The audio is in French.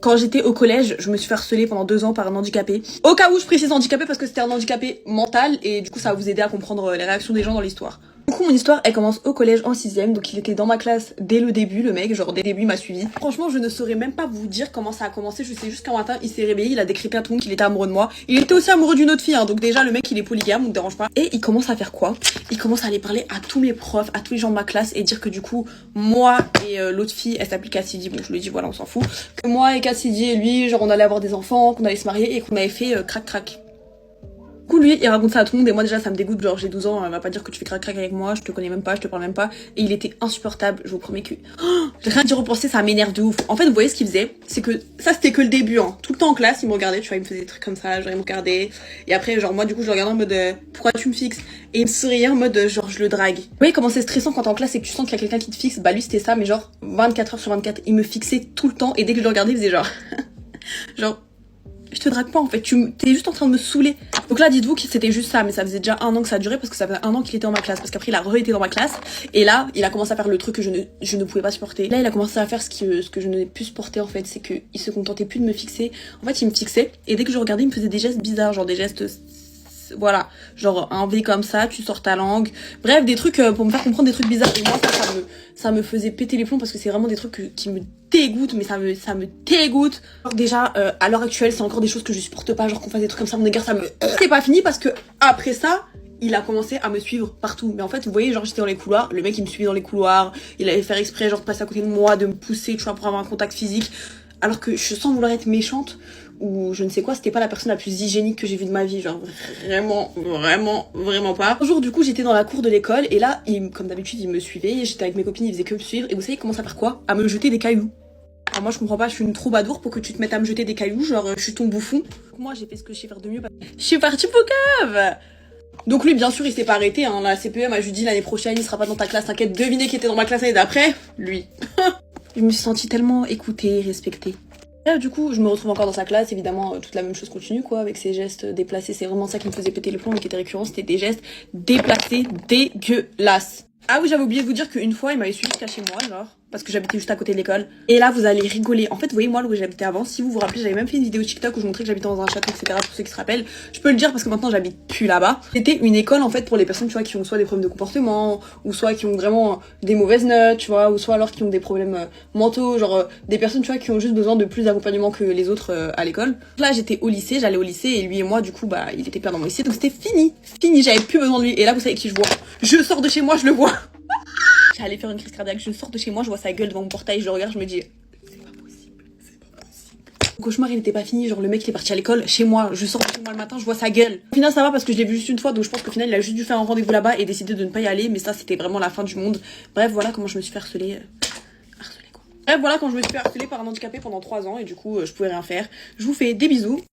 Quand j'étais au collège, je me suis fait harceler pendant 2 ans par un handicapé. Au cas où je précise handicapé parce que c'était un handicapé mental et du coup ça va vous aider à comprendre les réactions des gens dans l'histoire. Du coup, mon histoire, elle commence au collège en 6ème, donc il était dans ma classe dès le début, le mec, genre dès le début, il m'a suivi. Franchement, je ne saurais même pas vous dire comment ça a commencé, je sais juste qu'un matin, il s'est réveillé, il a décrété à tout le monde qu'il était amoureux de moi. Il était aussi amoureux d'une autre fille, hein, donc déjà, le mec, il est polygame, donc dérange pas. Et il commence à faire quoi? Il commence à aller parler à tous mes profs, à tous les gens de ma classe, et dire que du coup, moi et l'autre fille, elle s'appelle Cassidy, bon, je lui ai dit, voilà, on s'en fout. Que moi et Cassidy et lui, genre, on allait avoir des enfants, qu'on allait se marier, et qu'on avait fait crac-crac. Du coup, lui, il raconte ça à tout le monde et moi déjà ça me dégoûte, genre j'ai 12 ans, elle va pas dire que tu fais crac-crac avec moi, je te connais même pas, je te parle même pas. Et il était insupportable, je vous promets que... Oh, rien d'y repenser, ça m'énerve de ouf. En fait, vous voyez ce qu'il faisait, c'est que ça c'était que le début, hein. Tout le temps en classe, il me regardait, tu vois, il me faisait des trucs comme ça, genre il me regardait. Et après, genre moi du coup, je le regardais en mode pourquoi tu me fixes? Et il me souriait en mode genre je le drague. Vous voyez comment c'est stressant quand t'es en classe et que tu sens qu'il y a quelqu'un qui te fixe? Bah lui c'était ça, mais genre 24 heures sur 24, il me fixait tout le temps et dès que je le regardais, il faisait genre... genre... Je te drague pas en fait, t'es juste en train de me saouler. Donc là dites-vous que c'était juste ça, mais ça faisait déjà 1 an que ça a duré parce que ça faisait 1 an qu'il était dans ma classe. Parce qu'après il a re-été dans ma classe et là il a commencé à faire le truc que je ne pouvais pas supporter. Là il a commencé à faire ce que je ne pu supporter en fait, c'est qu'il se contentait plus de me fixer. En fait il me fixait et dès que je regardais il me faisait des gestes bizarres, genre des gestes... Voilà, genre un V comme ça, tu sors ta langue. Bref, des trucs pour me faire comprendre des trucs bizarres. Et moi ça me faisait péter les plombs parce que c'est vraiment des trucs qui me dégoûtent, mais ça me dégoûte. Alors déjà, à l'heure actuelle, c'est encore des choses que je supporte pas, genre qu'on fasse des trucs comme ça, mon égard, ça me... C'est pas fini parce que après ça, il a commencé à me suivre partout. Mais en fait, vous voyez, genre j'étais dans les couloirs, le mec il me suivait dans les couloirs, il allait faire exprès, genre de passer à côté de moi, de me pousser, tu vois, pour avoir un contact physique. Alors que je sens vouloir être méchante ou je ne sais quoi, c'était pas la personne la plus hygiénique que j'ai vue de ma vie, genre vraiment pas. Un jour du coup j'étais dans la cour de l'école et là, comme d'habitude il me suivait, j'étais avec mes copines, il faisait que me suivre et vous savez il commence à faire quoi? À me jeter des cailloux. Alors moi je comprends pas, je suis une troubadour pour que tu te mettes à me jeter des cailloux, genre je suis ton bouffon. Moi j'ai fait ce que je sais faire de mieux, je suis partie pour cave. Donc lui bien sûr il s'est pas arrêté, hein. La CPE m'a juste dit l'année prochaine il sera pas dans ta classe, t'inquiète, devinez qui était dans ma classe l'année d'après? Lui. Je me suis sentie tellement écoutée, respectée. Là, du coup, je me retrouve encore dans sa classe, évidemment, toute la même chose continue, quoi, avec ses gestes déplacés. C'est vraiment ça qui me faisait péter les plombs et qui était récurrent, c'était des gestes déplacés, dégueulasses. Ah oui, j'avais oublié de vous dire qu'une fois, il m'avait suivi jusqu'à chez moi, genre, parce que j'habitais juste à côté de l'école. Et là, vous allez rigoler. En fait, vous voyez, moi, là où j'habitais avant, si vous vous rappelez, j'avais même fait une vidéo TikTok où je montrais que j'habitais dans un château, etc. Pour ceux qui se rappellent. Je peux le dire parce que maintenant, j'habite plus là-bas. C'était une école, en fait, pour les personnes, tu vois, qui ont soit des problèmes de comportement, ou soit qui ont vraiment des mauvaises notes, tu vois, ou soit alors qui ont des problèmes mentaux, genre, des personnes, tu vois, qui ont juste besoin de plus d'accompagnement que les autres à l'école. Là, j'étais au lycée, j'allais au lycée, et lui et moi, du coup, bah, il était père dans mon lycée, donc c'était fini, j'avais plus besoin de lui. Et là, vous savez qui je vois? Je sors de chez moi, je le vois. J'allais faire une crise cardiaque, je sors de chez moi, je vois sa gueule devant mon portail, je le regarde, je me dis c'est pas possible. Le cauchemar il était pas fini, genre le mec il est parti à l'école, chez moi, je sors de chez moi le matin, je vois sa gueule. Au final ça va parce que je l'ai vu juste une fois, donc je pense qu'au final il a juste dû faire un rendez-vous là-bas et décider de ne pas y aller, mais ça c'était vraiment la fin du monde. Bref voilà comment je me suis fait harceler. Bref voilà quand je me suis fait harceler par un handicapé pendant 3 ans et du coup je pouvais rien faire. Je vous fais des bisous.